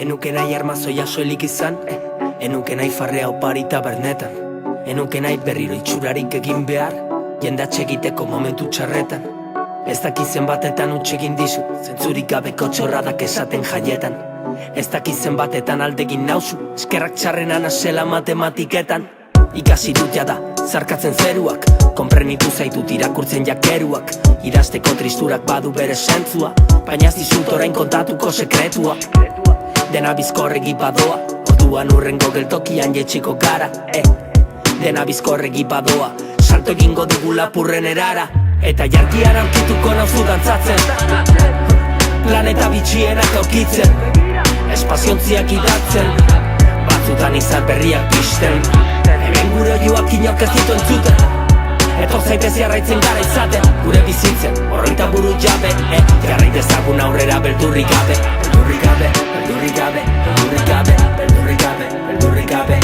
Enuke nahi armazoia soilik izan, enuke nahi farrea oparita bernetan, enuke nahi berriro itxurarik egin behar, jendatxe egiteko momentu txarretan. Ez dakizen batetan utxegin dizu, zentzurik gabeko txorradak esaten jaietan. Ez dakizen batetan aldegin nauzu, eskerrak txarrenan asela matematiketan. Ikasi dut jada, zarkatzen zeruak, konprenitu zaitut irakurtzen jakeruak. Idazteko tristurak badu bere sentzua, baina ez dizut orain kontatuko sekretua. Dena bizkorregi badoa, orduan urrengo geltokian jetxiko gara, Dena bizkorregi badoa, salto egingo dugu lapurren erara. Eta jarkian aurkituko nauzu dantzatzen, planeta bitxienak aurkitzen, espaziontziak idatzen, batzutan izar berriak pizten. Hemen gure oioak inork ez ditu entzuten, etor zaitez jarraitzen gara izaten, gure bizitzen, horreita buru jabe, jarrait ezagun aurrera beldurrik gabe. Beldurrik gabe, beldurrik gabe, beldurrik gabe, beldurrik gabe, beldurrik gabe,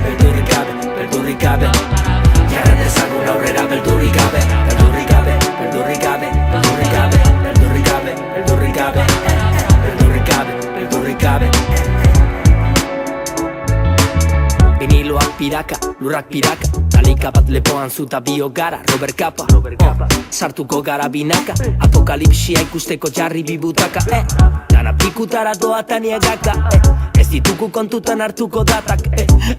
beldurrik gabe, beldurrik gabe. Jarrait ezagun aurrera beldurrik gabe, beldurrik gabe, beldurrik gabe, beldurrik gabe, beldurrik gabe, beldurrik gabe, beldurrik gabe, beldurrik gabe. Viniloak piraka, lurrak piraka, talika bat lepoan zuta bio gara, Robert Capa. Sartuko gara binaka, apokalipsia ikusteko jarri bibutaka, Dana pikutara doatan iegaka, Ez dituku kontutan hartuko datak,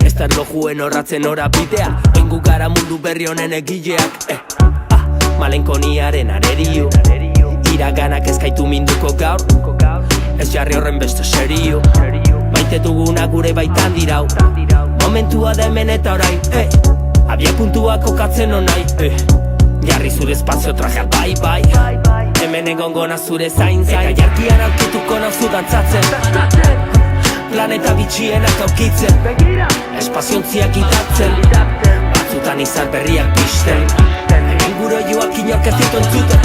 Ez da erlojuen horratzen ora bidea, Oingu gara mundu berri honen egileak, Malenkoniaren arerio, iraganak ezkaitu minduko gaur, Ez jarri horren beste serio, Maite duguna gure baitan dirau, Momentua da hemen eta orain, Abia puntua kokatzen onai, Jarri zure espazio trajeak bai, Hemen egongona zure zain. Eta jarkian aurkituko nauzu dantzatzen, planeta bitxienak aurkitzen, espaziontziak idatzen, batzutan izar berriak pizten. Hemen gure oioak inork ez ditu entzuten,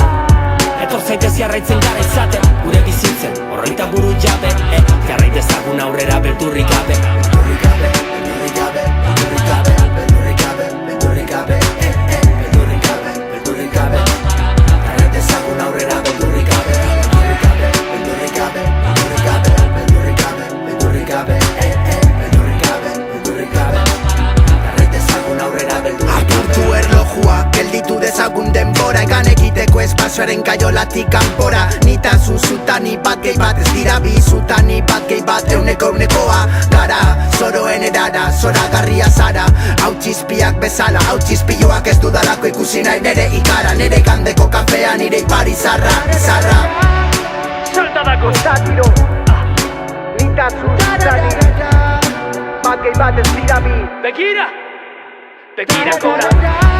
etor zaitez jarraitzen gara izaten, gure bizitzen, horreita buru jabe, jarrait ezagun aurrera beldurrik gabe. Beldurrik gabe, beldurrik gabe, beldurrik gabe, beldurrik gabe, beldurrik gabe, beldurrik gabe, beldurrik gabe. Jarrait ezagun aurrera beldurrik gabe, beldurrik gabe, beldurrik gabe, beldurrik gabe, beldurrik gabe, beldurrik gabe, beldurrik gabe, beldurrik gabe. Jarrait ezagun aurrera beldurrik gabe. Apurtu erlojua, gelditu dezagun denbora, egan egiteko espazioaren kaiolatik kanpora. Nitasun zutani bat gehi bat, ez dira bi zutani bat gehi bat, eunekoa gara, zoroen erara, zoragarria zara. Hau txizpiak bezala, hau txizpioak ez dudalako ikusi nahi nere ikara, nere gandeko kafea nire ipar izarra. Saltadako zatiro, nitasun zutani bat gehi bat, ez dira bi. Begira, begira kora.